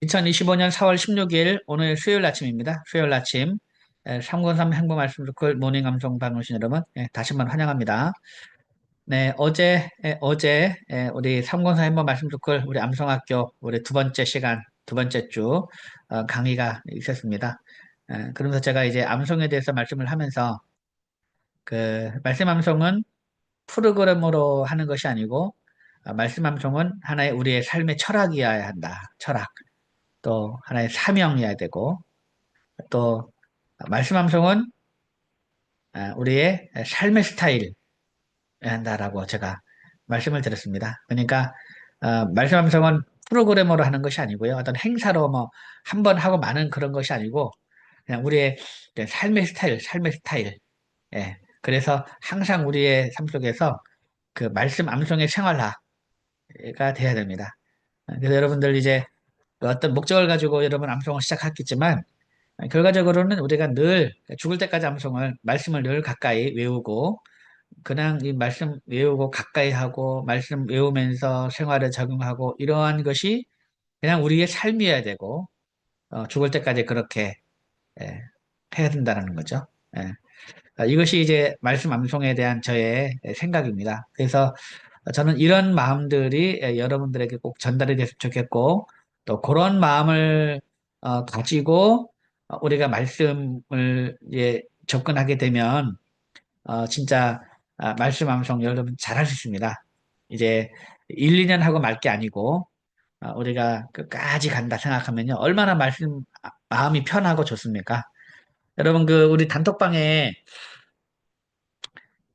2025년 4월 16일 오늘 수요일 아침입니다. 수요일 아침 303 행보 말씀 듣고 모닝 감성 방송신 여러분 다시 한번 환영합니다. 네, 우리 304 행보 말씀 듣고 우리 암성학교 우리 두 번째 시간 두 번째 주 강의가 있었습니다. 그러면서 제가 이제 암송에 대해서 말씀을 하면서 그 말씀 암송은 프로그램으로 하는 것이 아니고 말씀 암송은 하나의 우리의 삶의 철학이어야 한다. 철학. 또 하나의 사명이어야 되고 또 말씀 암송은 우리의 삶의 스타일이어야 한다라고 제가 말씀을 드렸습니다. 그러니까 말씀 암송은 프로그램으로 하는 것이 아니고요. 어떤 행사로 뭐 한 번 하고 마는 그런 것이 아니고 그냥 우리의 삶의 스타일, 삶의 스타일. 예. 그래서 항상 우리의 삶 속에서 그 말씀 암송의 생활화가 돼야 됩니다. 그래서 여러분들 이제 그 어떤 목적을 가지고 여러분 암송을 시작했겠지만 결과적으로는 우리가 늘 죽을 때까지 암송을 말씀을 늘 가까이 외우고 그냥 이 말씀 외우고 가까이 하고 말씀 외우면서 생활에 적용하고 이러한 것이 그냥 우리의 삶이어야 되고 죽을 때까지 그렇게 예, 해야 된다는 거죠. 예. 이것이 이제 말씀 암송에 대한 저의 생각입니다. 그래서 저는 이런 마음들이 여러분들에게 꼭 전달이 됐으면 좋겠고, 또 그런 마음을 가지고 우리가 말씀을 접근하게 되면 진짜 말씀 암송 여러분 잘할 수 있습니다. 이제 1, 2년 하고 말 게 아니고 우리가 끝까지 간다 생각하면요. 얼마나 마음이 편하고 좋습니까? 여러분 그 우리 단톡방에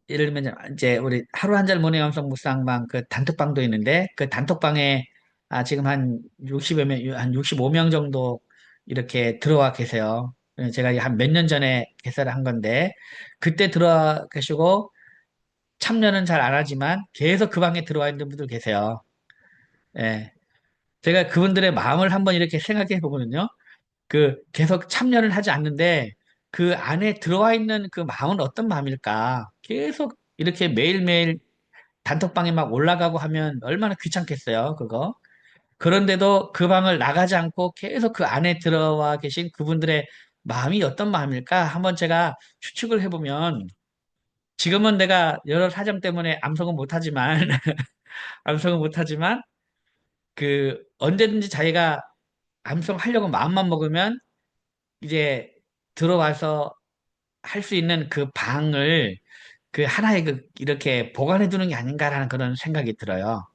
예를 들면 이제 우리 하루 한 절 모닝 감성 묵상방 그 단톡방도 있는데 그 단톡방에 지금 한 60여 명, 한 65명 정도 이렇게 들어와 계세요. 제가 한 몇 년 전에 개설을 한 건데 그때 들어와 계시고 참여는 잘 안 하지만 계속 그 방에 들어와 있는 분들 계세요. 예. 제가 그분들의 마음을 한번 이렇게 생각해 보거든요. 그 계속 참여를 하지 않는데 그 안에 들어와 있는 그 마음은 어떤 마음일까? 계속 이렇게 매일매일 단톡방에 막 올라가고 하면 얼마나 귀찮겠어요, 그거. 그런데도 그 방을 나가지 않고 계속 그 안에 들어와 계신 그분들의 마음이 어떤 마음일까? 한번 제가 추측을 해보면 지금은 내가 여러 사정 때문에 암송은 못하지만 암송은 못하지만 그 언제든지 자기가 암송하려고 마음만 먹으면 이제 들어와서 할 수 있는 그 방을 그 하나의 이렇게 보관해 두는 게 아닌가라는 그런 생각이 들어요.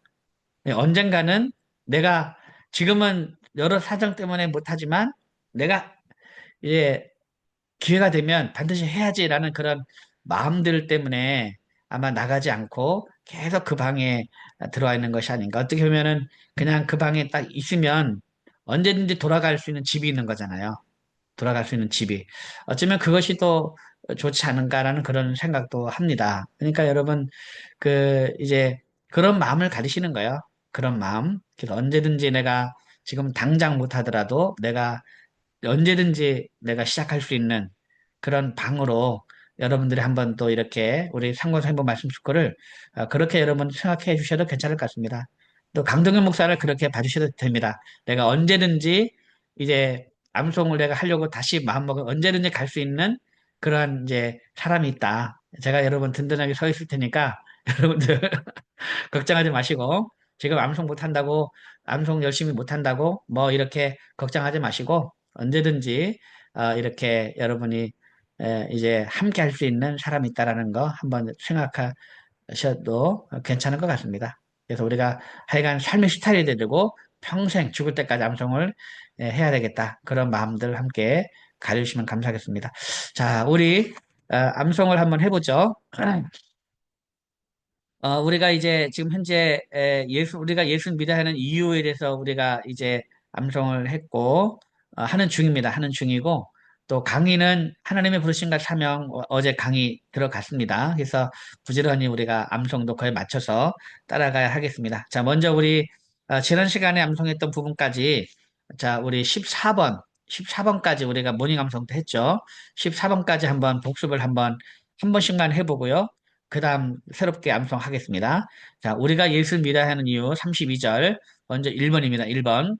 언젠가는 내가 지금은 여러 사정 때문에 못하지만 내가 이제 기회가 되면 반드시 해야지라는 그런 마음들 때문에 아마 나가지 않고 계속 그 방에 들어와 있는 것이 아닌가. 어떻게 보면은 그냥 그 방에 딱 있으면 언제든지 돌아갈 수 있는 집이 있는 거잖아요. 돌아갈 수 있는 집이. 어쩌면 그것이 또 좋지 않은가라는 그런 생각도 합니다. 그러니까 여러분, 이제 그런 마음을 가지시는 거예요. 그런 마음. 그래서 언제든지 내가 지금 당장 못하더라도 내가 언제든지 내가 시작할 수 있는 그런 방으로 여러분들이 한번 또 이렇게 우리 상권상보 말씀 축구를 그렇게 여러분 생각해 주셔도 괜찮을 것 같습니다. 또 강동현 목사를 그렇게 봐주셔도 됩니다. 내가 언제든지 이제 암송을 내가 하려고 다시 마음먹으면 언제든지 갈 수 있는 그러한 이제 사람이 있다. 제가 여러분 든든하게 서 있을 테니까 여러분들 걱정하지 마시고 지금 암송 못한다고 암송 열심히 못한다고 뭐 이렇게 걱정하지 마시고 언제든지 이렇게 여러분이 이제 함께 할 수 있는 사람이 있다라는 거 한번 생각하셔도 괜찮을 것 같습니다. 그래서 우리가 하여간 삶의 스타일이 되고 평생 죽을 때까지 암송을 해야 되겠다. 그런 마음들 함께 가져주시면 감사하겠습니다. 자, 우리 암송을 한번 해보죠. 우리가 이제 지금 현재 우리가 예수 믿어야 하는 이유에 대해서 우리가 이제 암송을 했고, 하는 중입니다. 하는 중이고, 또 강의는 하나님의 부르심과 사명 어제 강의 들어갔습니다. 그래서 부지런히 우리가 암송도 거의 맞춰서 따라가야 하겠습니다. 자, 먼저 우리 지난 시간에 암송했던 부분까지, 자, 우리 14번까지 우리가 모닝 암송도 했죠. 14번까지 한번 복습을 한 번씩만 해보고요. 그 다음 새롭게 암송하겠습니다. 자, 우리가 예수를 믿어야 하는 이유 32절. 먼저 1번입니다. 1번.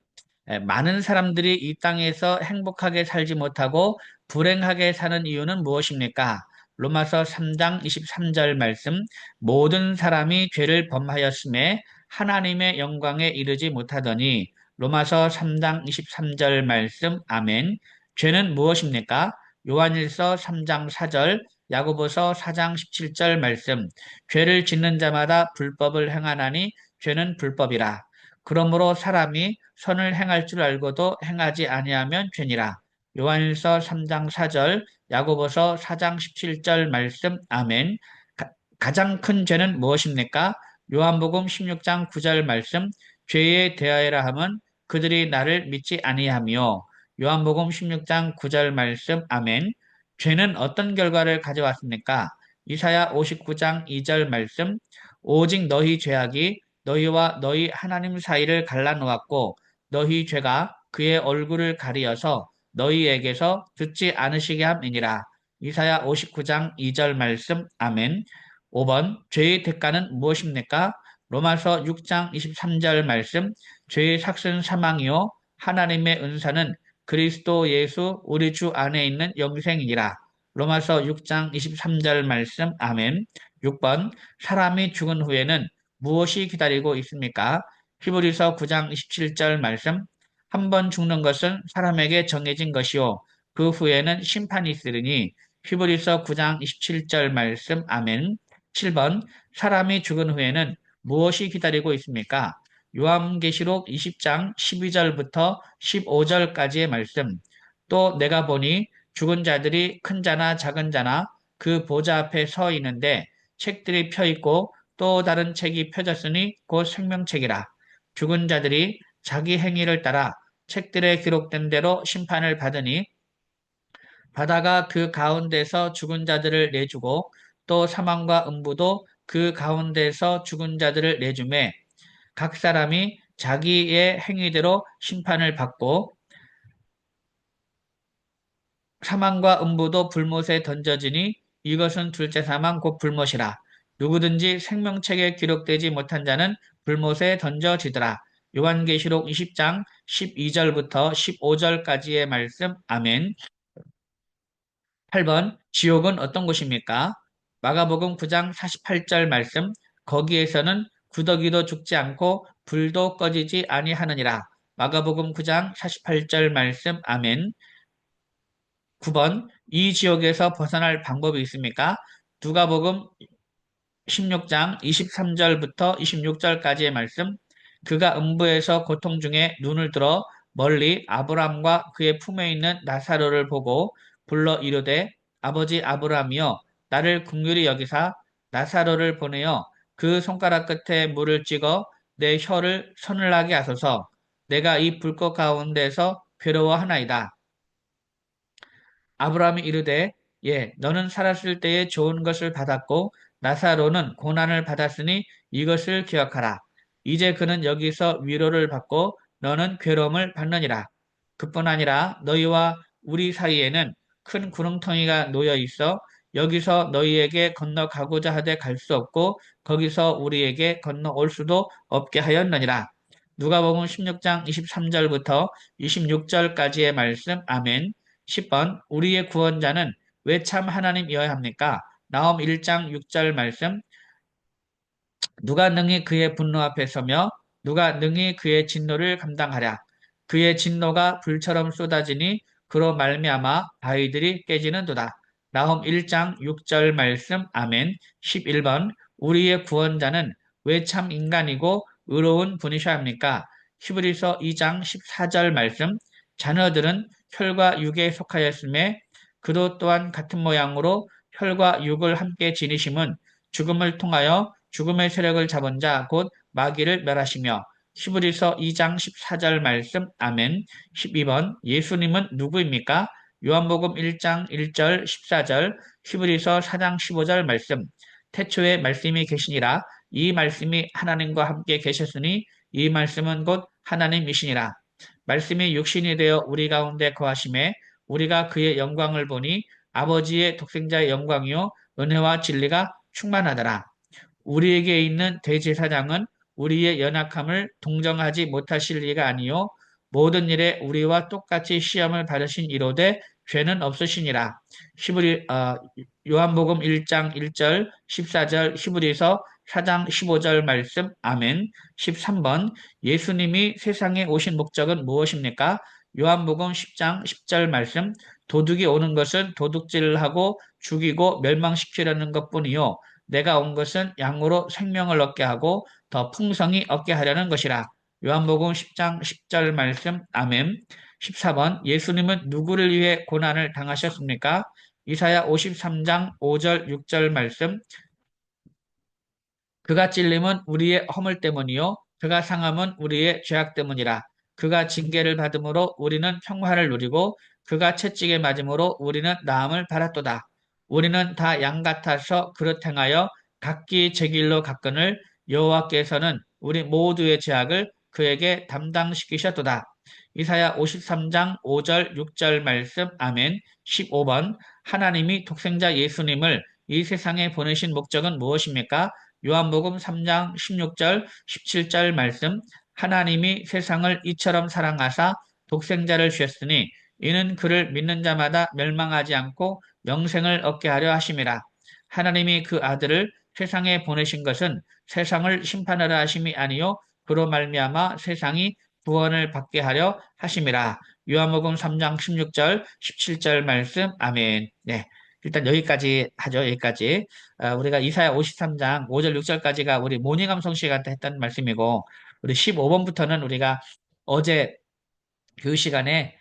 많은 사람들이 이 땅에서 행복하게 살지 못하고 불행하게 사는 이유는 무엇입니까? 로마서 3장 23절 말씀. 모든 사람이 죄를 범하였음에 하나님의 영광에 이르지 못하더니. 로마서 3장 23절 말씀. 아멘. 죄는 무엇입니까? 요한일서 3장 4절, 야고보서 4장 17절 말씀. 죄를 짓는 자마다 불법을 행하나니 죄는 불법이라. 그러므로 사람이 선을 행할 줄 알고도 행하지 아니하면 죄니라. 요한일서 3장 4절, 야고보서 4장 17절 말씀. 아멘. 가장 큰 죄는 무엇입니까? 요한복음 16장 9절 말씀. 죄에 대하여라 함은 그들이 나를 믿지 아니하며. 요한복음 16장 9절 말씀. 아멘. 죄는 어떤 결과를 가져왔습니까? 이사야 59장 2절 말씀. 오직 너희 죄악이 너희와 너희 하나님 사이를 갈라놓았고 너희 죄가 그의 얼굴을 가리어서 너희에게서 듣지 않으시게 함이니라. 이사야 59장 2절 말씀. 아멘. 5번 죄의 대가는 무엇입니까? 로마서 6장 23절 말씀. 죄의 삭은 사망이요 하나님의 은사는 그리스도 예수 우리 주 안에 있는 영생이니라. 로마서 6장 23절 말씀. 아멘. 6번 사람이 죽은 후에는 무엇이 기다리고 있습니까? 히브리서 9장 27절 말씀. 한 번 죽는 것은 사람에게 정해진 것이요 그 후에는 심판이 있으리니. 히브리서 9장 27절 말씀. 아멘. 7번 사람이 죽은 후에는 무엇이 기다리고 있습니까? 요한계시록 20장 12절부터 15절까지의 말씀. 또 내가 보니 죽은 자들이 큰 자나 작은 자나 그 보좌 앞에 서 있는데 책들이 펴 있고 또 다른 책이 펴졌으니 곧 생명책이라. 죽은 자들이 자기 행위를 따라 책들에 기록된 대로 심판을 받으니 바다가 그 가운데서 죽은 자들을 내주고 또 사망과 음부도 그 가운데서 죽은 자들을 내주매 각 사람이 자기의 행위대로 심판을 받고 사망과 음부도 불못에 던져지니 이것은 둘째 사망 곧 불못이라. 누구든지 생명책에 기록되지 못한 자는 불못에 던져지더라. 요한계시록 20장 12절부터 15절까지의 말씀. 아멘. 8번 지옥은 어떤 곳입니까? 마가복음 9장 48절 말씀. 거기에서는 구더기도 죽지 않고 불도 꺼지지 아니하느니라. 마가복음 9장 48절 말씀. 아멘. 9번 이 지옥에서 벗어날 방법이 있습니까? 누가복음 16장 23절부터 26절까지의 말씀. 그가 음부에서 고통 중에 눈을 들어 멀리 아브람과 그의 품에 있는 나사로를 보고 불러 이르되 아버지 아브람이여 나를 긍휼히 여기사 나사로를 보내어 그 손가락 끝에 물을 찍어 내 혀를 서늘하게 하소서. 내가 이 불꽃 가운데서 괴로워하나이다. 아브라함이 이르되 예 너는 살았을 때에 좋은 것을 받았고 나사로는 고난을 받았으니 이것을 기억하라. 이제 그는 여기서 위로를 받고 너는 괴로움을 받느니라. 그뿐 아니라 너희와 우리 사이에는 큰 구렁텅이가 놓여 있어 여기서 너희에게 건너가고자 하되 갈 수 없고 거기서 우리에게 건너올 수도 없게 하였느니라. 누가복음 16장 23절부터 26절까지의 말씀. 아멘. 10번 우리의 구원자는 왜 참 하나님이어야 합니까? 나홈 1장 6절 말씀. 누가 능히 그의 분노 앞에 서며 누가 능히 그의 진노를 감당하랴. 그의 진노가 불처럼 쏟아지니 그로 말미암아 바위들이 깨지는도다. 나홈 1장 6절 말씀. 아멘. 11번 우리의 구원자는 왜 참 인간이고 의로운 분이셔야 합니까? 히브리서 2장 14절 말씀. 자녀들은 혈과 육에 속하였음에 그도 또한 같은 모양으로 혈과 육을 함께 지니심은 죽음을 통하여 죽음의 세력을 잡은 자 곧 마귀를 멸하시며. 히브리서 2장 14절 말씀. 아멘. 12번 예수님은 누구입니까? 요한복음 1장 1절 14절. 히브리서 4장 15절 말씀. 태초에 말씀이 계시니라. 이 말씀이 하나님과 함께 계셨으니 이 말씀은 곧 하나님이시니라. 말씀이 육신이 되어 우리 가운데 거하심에 우리가 그의 영광을 보니 아버지의 독생자의 영광이요 은혜와 진리가 충만하더라. 우리에게 있는 대제사장은 우리의 연약함을 동정하지 못하실 리가 아니요 모든 일에 우리와 똑같이 시험을 받으신 이로되 죄는 없으시니라. 요한복음 1장 1절, 14절, 히브리서 4장 15절 말씀, 아멘. 13번, 예수님이 세상에 오신 목적은 무엇입니까? 요한복음 10장 10절 말씀, 도둑이 오는 것은 도둑질을 하고 죽이고 멸망시키려는 것뿐이요. 내가 온 것은 양으로 생명을 얻게 하고 더 풍성히 얻게 하려는 것이라. 요한복음 10장 10절 말씀, 아멘. 14번, 예수님은 누구를 위해 고난을 당하셨습니까? 이사야 53장 5절 6절 말씀, 그가 찔림은 우리의 허물 때문이요. 그가 상함은 우리의 죄악 때문이라. 그가 징계를 받음으로 우리는 평화를 누리고 그가 채찍에 맞음으로 우리는 나음을 받았도다. 우리는 다 양 같아서 그릇 행하여 각기 제 길로 갔거늘 여호와께서는 우리 모두의 죄악을 그에게 담당시키셨도다. 이사야 53장 5절 6절 말씀 아멘. 15번 하나님이 독생자 예수님을 이 세상에 보내신 목적은 무엇입니까? 요한복음 3장 16절, 17절 말씀 하나님이 세상을 이처럼 사랑하사 독생자를 주셨으니 이는 그를 믿는 자마다 멸망하지 않고 영생을 얻게 하려 하심이라. 하나님이 그 아들을 세상에 보내신 것은 세상을 심판하려 하심이 아니요 그로 말미암아 세상이 구원을 받게 하려 하심이라. 요한복음 3장 16절, 17절 말씀 아멘. 네. 일단 여기까지 하죠. 여기까지. 우리가 이사야 53장 5절 6절까지가 우리 모닝감성 시간 때 했던 말씀이고 우리 15번부터는 우리가 어제 그 시간에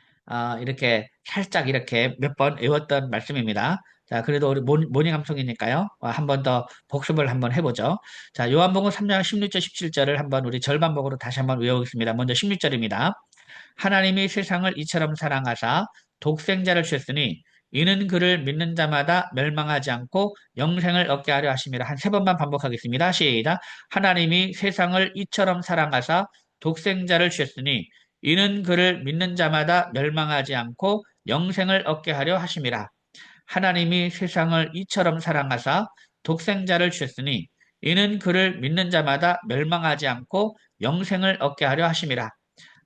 이렇게 살짝 이렇게 몇 번 외웠던 말씀입니다. 자, 그래도 우리 모닝감성이니까요. 한 번 더 복습을 한번 해보죠. 자, 요한복음 3장 16절 17절을 한번 우리 절반복으로 다시 한번 외우겠습니다. 먼저 16절입니다. 하나님이 세상을 이처럼 사랑하사 독생자를 주셨으니 이는 그를 믿는 자마다 멸망하지 않고 영생을 얻게 하려 하심이라. 한 세 번만 반복하겠습니다. 시작. 하나님이 세상을 이처럼 사랑하사 독생자를 주셨으니 이는 그를 믿는 자마다 멸망하지 않고 영생을 얻게 하려 하심이라. 하나님이 세상을 이처럼 사랑하사 독생자를 주셨으니 이는 그를 믿는 자마다 멸망하지 않고 영생을 얻게 하려 하심이라.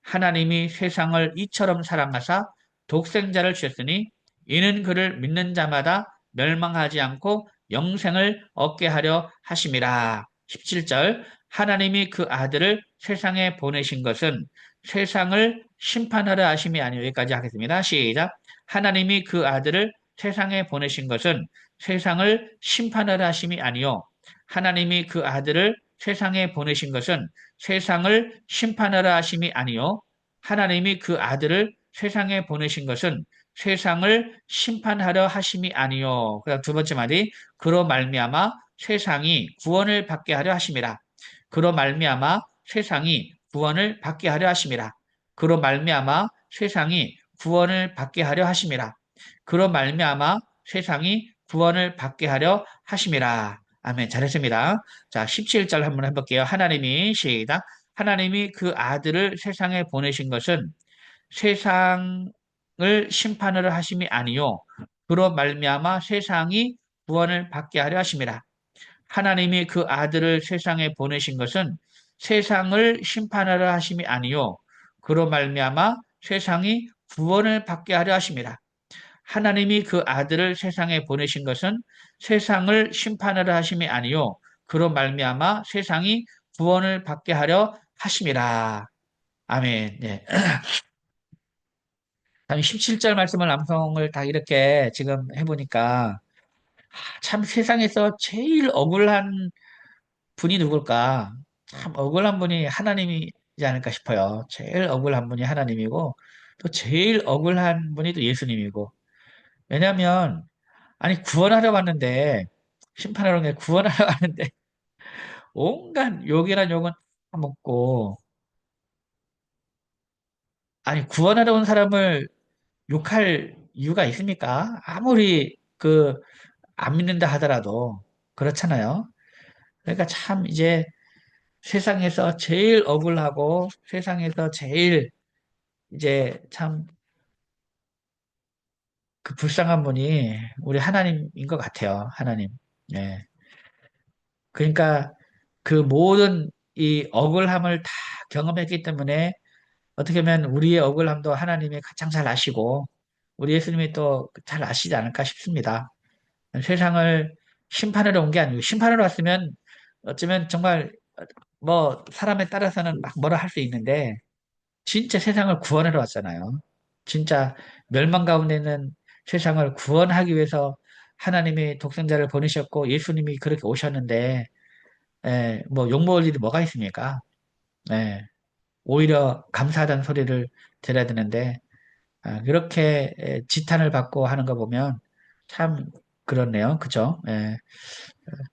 하나님이 세상을 이처럼 사랑하사 독생자를 주셨으니 이는 그를 믿는 자마다 멸망하지 않고 영생을 얻게 하려 하심이라. 17절 하나님이 그 아들을 세상에 보내신 것은 세상을 심판하려 하심이 아니요 여기까지 하겠습니다. 시작. 하나님이 그 아들을 세상에 보내신 것은 세상을 심판하려 하심이 아니요 하나님이 그 아들을 세상에 보내신 것은 세상을 심판하라 하심이 아니요 하나님이 그 아들을 세상에 보내신 것은 세상을 심판하려 하심이 아니요. 그다음 두 번째 말이 그로 말미암아 세상이 구원을 받게 하려 하심이라. 그로 말미암아 세상이 구원을 받게 하려 하심이라. 그로 말미암아 세상이 구원을 받게 하려 하심이라. 그로 말미암아 세상이 구원을 받게 하려 하심이라. 아멘. 잘했습니다. 자, 17절 한번 해볼게요. 하나님이 시작. 하나님이 그 아들을 세상에 보내신 것은 세상을 심판을 하심이 아니요 그로 말미암아 세상이 구원을 받게 하려 하심이라. 하나님이 그 아들을 세상에 보내신 것은 세상을 심판하려 하심이 아니요 그로 말미암아 세상이 구원을 받게 하려 하심이라. 하나님이 그 아들을 세상에 보내신 것은 세상을 심판하려 하심이 아니요 그로 말미암아 세상이 구원을 받게 하려 하심이라. 아멘. 네. 다음 17절 말씀을 남성을 다 이렇게 지금 해보니까 참 세상에서 제일 억울한 분이 누굴까? 참 억울한 분이 하나님이지 않을까 싶어요. 제일 억울한 분이 하나님이고 또 제일 억울한 분이 또 예수님이고 왜냐하면 아니 구원하러 왔는데 심판하러 게 구원하러 왔는데 온갖 욕이란 욕은 다 먹고 아니 구원하러 온 사람을 욕할 이유가 있습니까? 아무리 안 믿는다 하더라도 그렇잖아요. 그러니까 참 이제 세상에서 제일 억울하고 세상에서 제일 이제 참 그 불쌍한 분이 우리 하나님인 것 같아요. 하나님. 네. 그러니까 그 모든 이 억울함을 다 경험했기 때문에 어떻게 보면 우리의 억울함도 하나님이 가장 잘 아시고 우리 예수님이 또 잘 아시지 않을까 싶습니다. 세상을 심판하러 온 게 아니고 심판하러 왔으면 어쩌면 정말 뭐 사람에 따라서는 막 뭐라 할 수 있는데 진짜 세상을 구원하러 왔잖아요. 진짜 멸망 가운데 있는 세상을 구원하기 위해서 하나님이 독생자를 보내셨고 예수님이 그렇게 오셨는데 뭐 욕먹을 일이 뭐가 있습니까? 예, 오히려 감사하다는 소리를 들어야 되는데 그렇게 지탄을 받고 하는 거 보면 참 그렇네요. 그죠? 예.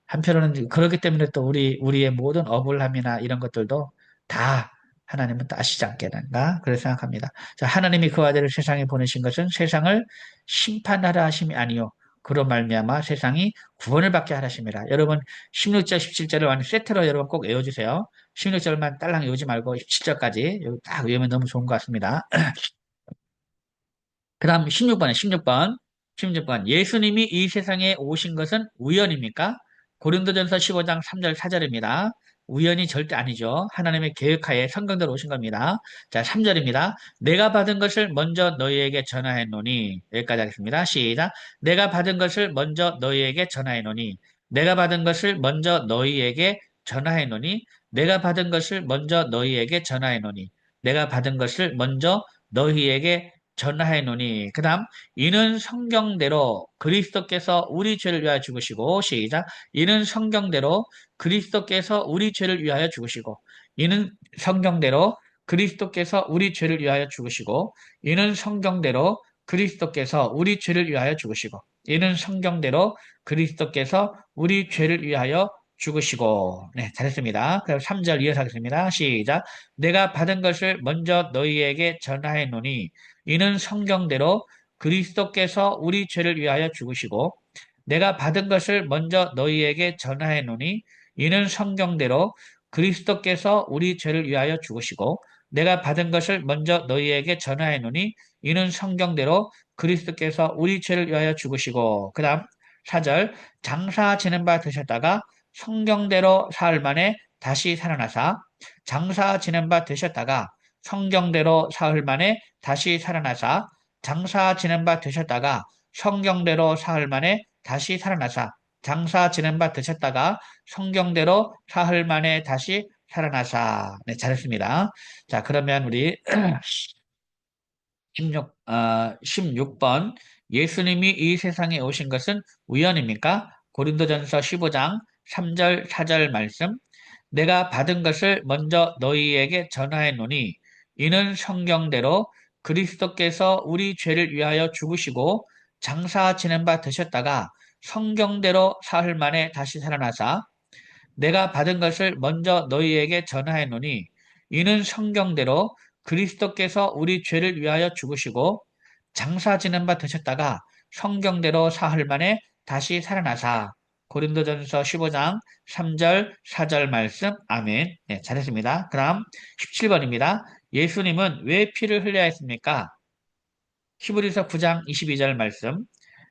한편으로는 그렇기 때문에 또 우리의 모든 억울함이나 이런 것들도 다 하나님은 또 아시지 않겠는가? 그렇게 생각합니다. 자, 하나님이 그 아들을 세상에 보내신 것은 세상을 심판하라 하심이 아니요. 그로 말미암아 세상이 구원을 받게 하라 하심이라. 여러분 16절, 17절을 완전 세트로 여러분 꼭 외워주세요. 16절만 딸랑 외우지 말고 17절까지 여기 딱 외우면 너무 좋은 것 같습니다. 그 다음 16번에 16번. 16번. 예수님이 이 세상에 오신 것은 우연입니까? 고린도전서 15장 3절 4절입니다. 우연이 절대 아니죠. 하나님의 계획하에 성경대로 오신 겁니다. 자, 3절입니다. 내가 받은 것을 먼저 너희에게 전하였노니. 여기까지 하겠습니다. 시작. 내가 받은 것을 먼저 너희에게 전하였노니. 내가 받은 것을 먼저 너희에게 전하였노니. 내가 받은 것을 먼저 너희에게 전하였노니. 내가 받은 것을 먼저 너희에게 전하해 노니. 그 다음, 이는 성경대로 그리스도께서 우리 죄를 위하여 죽으시고, 시작. 이는 성경대로 그리스도께서 우리 죄를 위하여 죽으시고, 이는 성경대로 그리스도께서 우리 죄를 위하여 죽으시고, 이는 성경대로 그리스도께서 우리 죄를 위하여 죽으시고, 이는 성경대로 그리스도께서 우리 죄를 위하여 죽으시고. 네, 잘했습니다. 그럼 3절 이어서 하겠습니다. 시작. 내가 받은 것을 먼저 너희에게 전하해 노니, 이는 성경대로 그리스도께서 우리 죄를 위하여 죽으시고 내가 받은 것을 먼저 너희에게 전하해 노니 이는 성경대로 그리스도께서 우리 죄를 위하여 죽으시고 내가 받은 것을 먼저 너희에게 전하해 노니 이는 성경대로 그리스도께서 우리 죄를 위하여 죽으시고 그 다음 4절 장사 지는 바 되셨다가 성경대로 사흘 만에 다시 살아나사 장사 지는 바 되셨다가 성경대로 사흘 만에 다시 살아나사 장사 지낸 바 되셨다가 성경대로 사흘 만에 다시 살아나사 장사 지낸 바 되셨다가 성경대로 사흘 만에 다시 살아나사. 네, 잘했습니다. 자, 그러면 우리 16번. 예수님이 이 세상에 오신 것은 우연입니까? 고린도전서 15장 3절, 4절 말씀. 내가 받은 것을 먼저 너희에게 전하해 노니 이는 성경대로 그리스도께서 우리 죄를 위하여 죽으시고 장사 지낸 바 되셨다가 성경대로 사흘 만에 다시 살아나사 내가 받은 것을 먼저 너희에게 전하해 노니 이는 성경대로 그리스도께서 우리 죄를 위하여 죽으시고 장사 지낸 바 되셨다가 성경대로 사흘 만에 다시 살아나사 고린도전서 15장 3절 4절 말씀 아멘. 네, 잘했습니다. 그럼 17번입니다. 예수님은 왜 피를 흘려야 했습니까? 히브리서 9장 22절 말씀.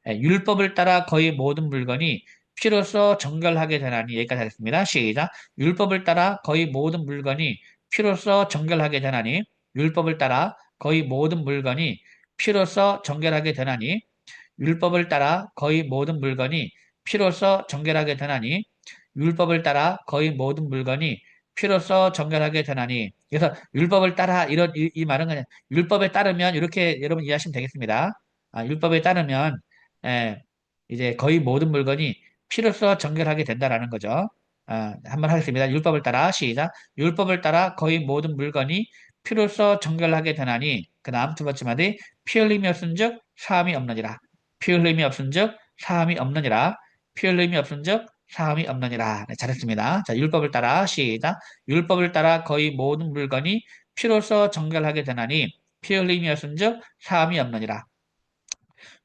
율법을 따라 거의 모든 물건이 피로써 정결하게 되나니 여기까지 하겠습니다. 시작. 율법을 따라 거의 모든 물건이 피로써 정결하게 되나니 율법을 따라 거의 모든 물건이 피로써 정결하게 되나니 율법을 따라 거의 모든 물건이 피로써 정결하게 되나니 율법을 따라 거의 모든 물건이 피로써 정결하게 되나니 그래서 율법을 따라 이런 이 말은 그냥 율법에 따르면 이렇게 여러분 이해하시면 되겠습니다. 율법에 따르면 예, 이제 거의 모든 물건이 피로써 정결하게 된다라는 거죠. 한번 하겠습니다. 율법을 따라 시작. 율법을 따라 거의 모든 물건이 피로써 정결하게 되나니 그 다음 두 번째 말이 피 흘림이 없은즉 사함이 없느니라. 피 흘림이 없은즉 사함이 없느니라. 피 흘림이 없은즉 사함이 없느니라. 네, 잘했습니다. 자, 율법을 따라 시작. 율법을 따라 거의 모든 물건이 피로써 정결하게 되나니 피 흘림이 없은즉 사함이 없느니라.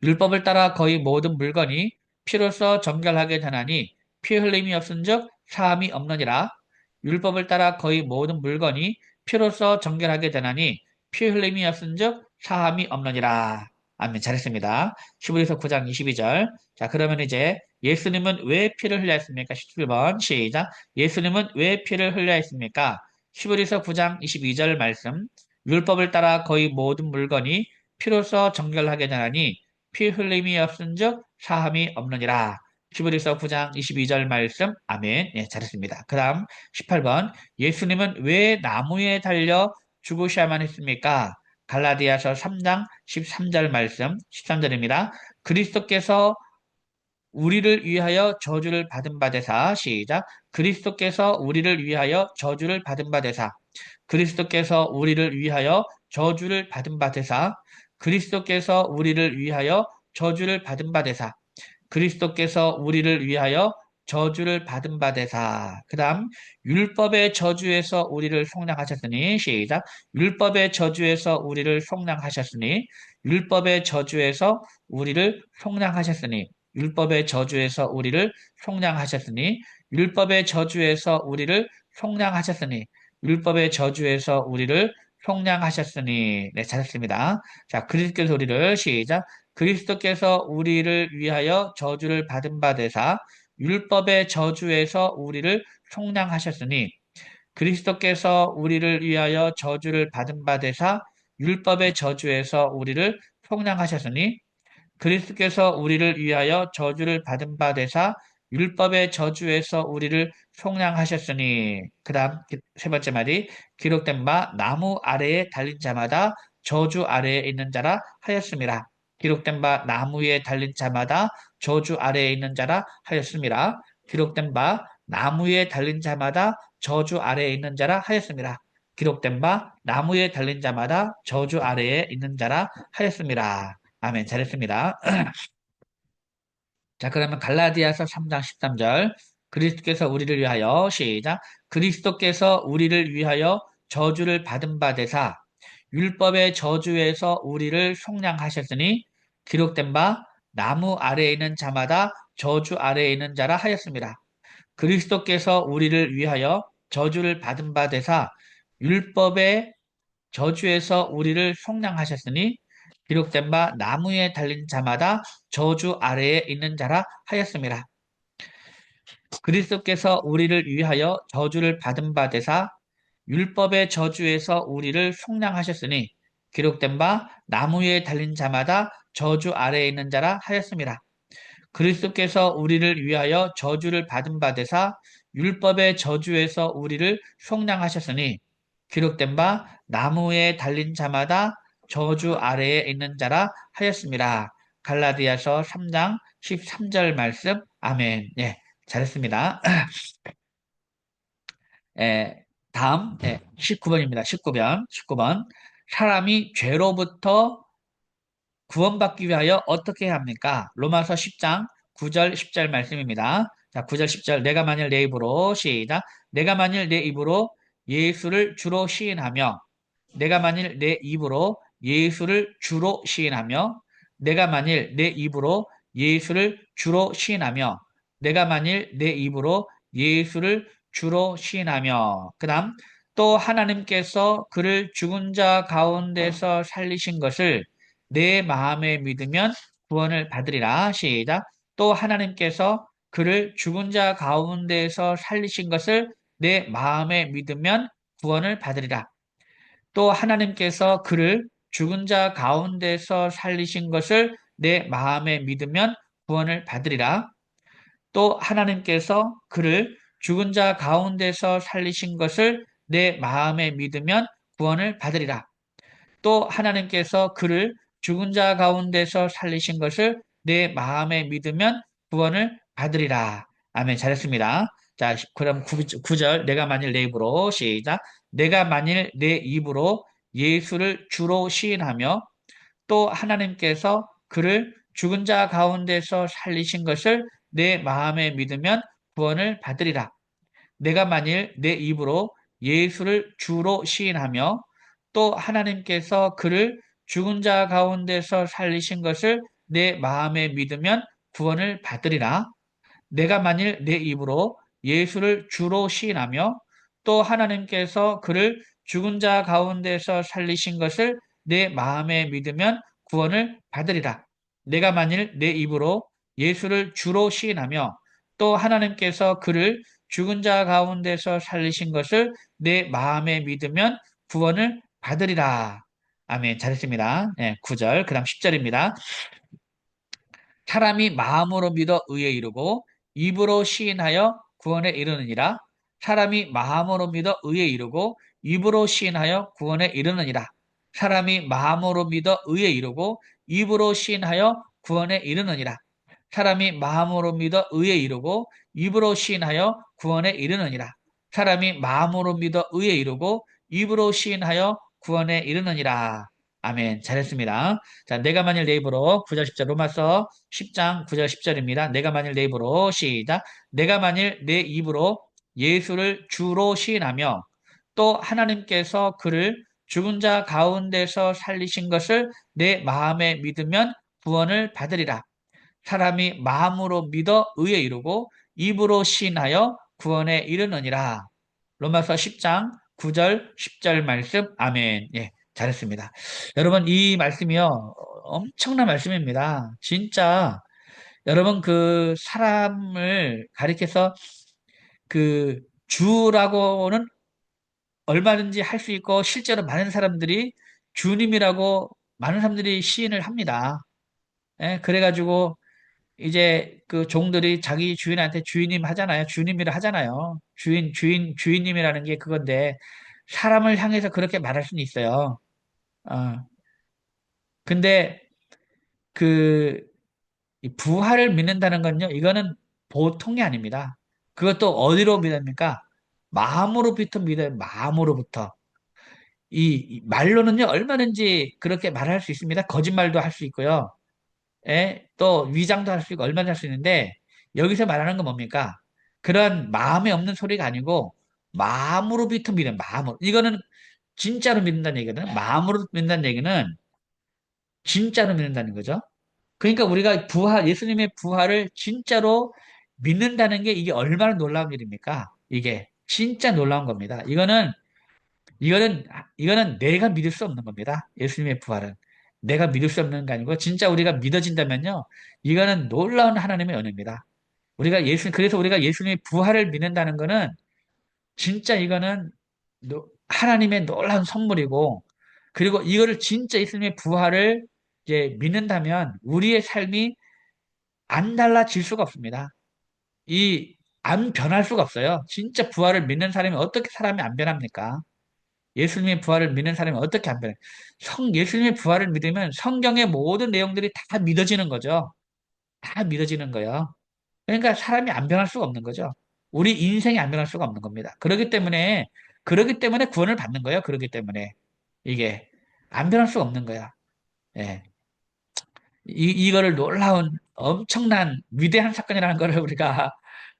율법을 따라 거의 모든 물건이 피로써 정결하게 되나니 피 흘림이 없은즉 사함이 없느니라. 율법을 따라 거의 모든 물건이 피로써 정결하게 되나니 피 흘림이 없은즉 사함이 없느니라. 아멘. 잘했습니다. 히브리서 9장 22절. 자, 그러면 이제 예수님은 왜 피를 흘려야 했습니까? 17번 시작. 예수님은 왜 피를 흘려야 했습니까? 히브리서 9장 22절 말씀. 율법을 따라 거의 모든 물건이 피로써 정결하게 되나니 피 흘림이 없은즉 사함이 없느니라. 히브리서 9장 22절 말씀. 아멘. 예, 잘했습니다. 그 다음 18번. 예수님은 왜 나무에 달려 죽으셔야만 했습니까? 갈라디아서 3장 13절 말씀. 13절입니다. 그리스도께서 우리를 위하여 저주를 받은 바 되사. 시작. 그리스도께서 우리를 위하여 저주를 받은 바 되사. 그리스도께서 우리를 위하여 저주를 받은 바 되사. 그리스도께서 우리를 위하여 저주를 받은 바 되사. 그리스도께서 우리를 위하여 저주를 받은 바 되사. 그 다음 율법의 저주에서 우리를 속량하셨으니. 시작. 율법의 저주에서 우리를 속량하셨으니. 율법의 저주에서 우리를 속량하셨으니. 율법의 저주에서 우리를 속량하셨으니. 율법의 저주에서 우리를 속량하셨으니. 율법의 저주에서 우리를 속량하셨으니. 네, 잘했습니다. 자, 그리스도께서 우리를 시작. 그리스도께서 우리를 위하여 저주를 받은 바 되사 율법의 저주에서 우리를 속량하셨으니. 그리스도께서 우리를 위하여 저주를 받은 바 되사 율법의 저주에서 우리를 속량하셨으니. 그리스도께서 우리를 위하여 저주를 받은 바 되사 율법의 저주에서 우리를 속량하셨으니. 그 다음 세 번째 말이 기록된 바 나무 아래에 달린 자마다 저주 아래에 있는 자라 하였습니다. 기록된 바 나무에 달린 자마다 저주 아래에 있는 자라 하였습니다. 기록된 바 나무에 달린 자마다 저주 아래에 있는 자라 하였습니다. 기록된 바 나무에 달린 자마다 저주 아래에 있는 자라 하였습니다. 아멘. 잘했습니다. 자, 그러면 갈라디아서 3장 13절. 그리스도께서 우리를 위하여, 시작. 그리스도께서 우리를 위하여 저주를 받은 바 되사, 율법의 저주에서 우리를 속량하셨으니, 기록된 바 나무 아래에 있는 자마다 저주 아래에 있는 자라 하였습니다. 그리스도께서 우리를 위하여 저주를 받은 바 되사, 율법의 저주에서 우리를 속량하셨으니 기록된 바 나무에 달린 자마다 저주 아래에 있는 자라 하였습니다. 그리스도께서 우리를 위하여 저주를 받은 바 되사 율법의 저주에서 우리를 속량하셨으니 기록된 바 나무에 달린 자마다 저주 아래에 있는 자라 하였습니다. 그리스도께서 우리를 위하여 저주를 받은 바 되사 율법의 저주에서 우리를 속량하셨으니 기록된 바 나무에 달린 자마다 저주 아래에 있는 자라 하였습니다. 갈라디아서 3장 13절 말씀. 아멘. 예, 잘했습니다. 예, 다음 19번입니다. 19번. 19번. 사람이 죄로부터 구원받기 위하여 어떻게 해야 합니까? 로마서 10장 9절 10절 말씀입니다. 자, 9절 10절. 내가 만일 내 입으로 시작. 내가 만일 내 입으로 예수를 주로 시인하며 내가 만일 내 입으로 예수를 주로 시인하며 내가 만일 내 입으로 예수를 주로 시인하며 내가 만일 내 입으로 예수를 주로 시인하며 그다음 또 하나님께서 그를 죽은 자 가운데서 살리신 것을 내 마음에 믿으면 구원을 받으리라. 시작. 또 하나님께서 그를 죽은 자 가운데서 살리신 것을 내 마음에 믿으면 구원을 받으리라. 또 하나님께서 그를 죽은 자 가운데서 살리신 것을 내 마음에 믿으면 구원을 받으리라. 또 하나님께서 그를 죽은 자 가운데서 살리신 것을 내 마음에 믿으면 구원을 받으리라. 또 하나님께서 그를 죽은 자 가운데서 살리신 것을 내 마음에 믿으면 구원을 받으리라. 아멘. 잘했습니다. 자, 그럼 9절. 내가 만일 내 입으로 시작. 내가 만일 내 입으로 예수를 주로 시인하며 또 하나님께서 그를 죽은 자 가운데서 살리신 것을 내 마음에 믿으면 구원을 받으리라. 내가 만일 내 입으로 예수를 주로 시인하며 또 하나님께서 그를 죽은 자 가운데서 살리신 것을 내 마음에 믿으면 구원을 받으리라. 내가 만일 내 입으로 예수를 주로 시인하며 또 하나님께서 그를 죽은 자 가운데서 살리신 것을 내 마음에 믿으면 구원을 받으리라. 내가 만일 내 입으로 예수를 주로 시인하며 또 하나님께서 그를 죽은 자 가운데서 살리신 것을 내 마음에 믿으면 구원을 받으리라. 아멘. 잘했습니다. 예, 9절. 그 다음 10절입니다. 사람이 마음으로 믿어 의에 이르고 입으로 시인하여 구원에 이르느니라. 사람이 마음으로 믿어 의에 이르고 입으로 시인하여 구원에 이르느니라. 사람이 마음으로 믿어 의에 이르고 입으로 시인하여 구원에 이르느니라. 사람이 마음으로 믿어 의에 이르고 입으로 시인하여 구원에 이르느니라. 사람이 마음으로 믿어 의에 이르고 입으로 시인하여 구원에 이르느니라. 아멘. 잘했습니다. 자, 내가 만일 내 입으로 9절 10절 로마서 10장 9절 10절입니다. 내가 만일 내 입으로 시작. 내가 만일 내 입으로 예수를 주로 시인하며 또 하나님께서 그를 죽은 자 가운데서 살리신 것을 내 마음에 믿으면 구원을 받으리라. 사람이 마음으로 믿어 의에 이르고 입으로 시인하여 구원에 이르느니라. 로마서 10장 9절 10절 말씀. 아멘. 예, 잘했습니다. 여러분 이 말씀이요 엄청난 말씀입니다. 진짜 여러분 그 사람을 가리켜서 그 주라고는 얼마든지 할 수 있고 실제로 많은 사람들이 주님이라고 많은 사람들이 시인을 합니다. 예, 그래가지고 이제 그 종들이 자기 주인한테 주인님 하잖아요. 주님이라 하잖아요. 주인님이라는 게 그건데 사람을 향해서 그렇게 말할 수는 있어요. 어. 근데 그 이 부활을 믿는다는 건요. 이거는 보통이 아닙니다. 그것도 어디로 믿습니까? 마음으로부터 믿어요. 마음으로부터. 이 말로는요. 얼마든지 그렇게 말할 수 있습니다. 거짓말도 할 수 있고요. 예? 또 위장도 할 수 있고 얼마나 할 수 있는데 여기서 말하는 건 뭡니까? 그런 마음에 없는 소리가 아니고 마음으로부터 믿는 마음으로. 이거는 진짜로 믿는다는 얘기거든. 마음으로 믿는다는 얘기는 진짜로 믿는다는 거죠. 그러니까 우리가 예수님의 부활을 진짜로 믿는다는 게 이게 얼마나 놀라운 일입니까? 이게 진짜 놀라운 겁니다. 이거는, 이거는 내가 믿을 수 없는 겁니다. 예수님의 부활은. 내가 믿을 수 없는 게 아니고, 진짜 우리가 믿어진다면요, 이거는 놀라운 하나님의 은혜입니다. 그래서 우리가 예수님의 부활을 믿는다는 거는, 진짜 이거는 하나님의 놀라운 선물이고, 그리고 이거를 진짜 예수님의 부활을 이제 믿는다면, 우리의 삶이 안 달라질 수가 없습니다. 안 변할 수가 없어요. 진짜 부활을 믿는 사람이 어떻게 사람이 안 변합니까? 예수님의 부활을 믿는 사람이 어떻게 안 변해? 예수님의 부활을 믿으면 성경의 모든 내용들이 다 믿어지는 거죠. 다 믿어지는 거예요. 그러니까 사람이 안 변할 수가 없는 거죠. 우리 인생이 안 변할 수가 없는 겁니다. 그러기 때문에 구원을 받는 거예요. 그러기 때문에. 이게, 안 변할 수가 없는 거야. 예. 이거를 놀라운, 엄청난, 위대한 사건이라는 거를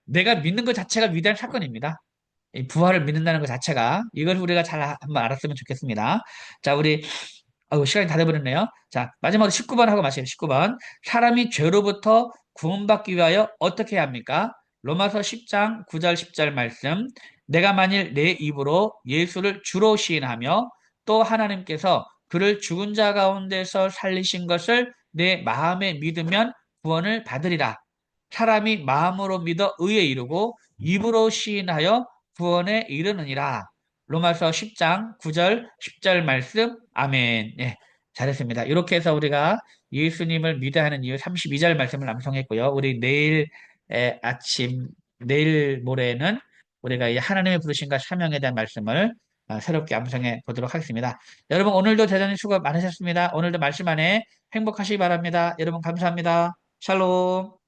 내가 믿는 것 자체가 위대한 사건입니다. 이 부활을 믿는다는 것 자체가 이걸 우리가 잘 한번 알았으면 좋겠습니다. 자, 시간이 다 돼버렸네요. 자, 마지막으로 19번 하고 마시요 19번. 사람이 죄로부터 구원받기 위하여 어떻게 해야 합니까? 로마서 10장 9절 10절 말씀. 내가 만일 내 입으로 예수를 주로 시인하며 또 하나님께서 그를 죽은 자 가운데서 살리신 것을 내 마음에 믿으면 구원을 받으리라. 사람이 마음으로 믿어 의에 이르고 입으로 시인하여 구원에 이르느니라. 로마서 10장 9절 10절 말씀. 아멘. 예, 잘했습니다. 이렇게 해서 우리가 예수님을 믿어야 하는 이유 32절 말씀을 낭송했고요. 우리 내일 모레는 우리가 이 하나님의 부르심과 사명에 대한 말씀을 새롭게 암송해 보도록 하겠습니다. 여러분 오늘도 대단히 수고 많으셨습니다. 오늘도 말씀 안에 행복하시기 바랍니다. 여러분 감사합니다. 샬롬.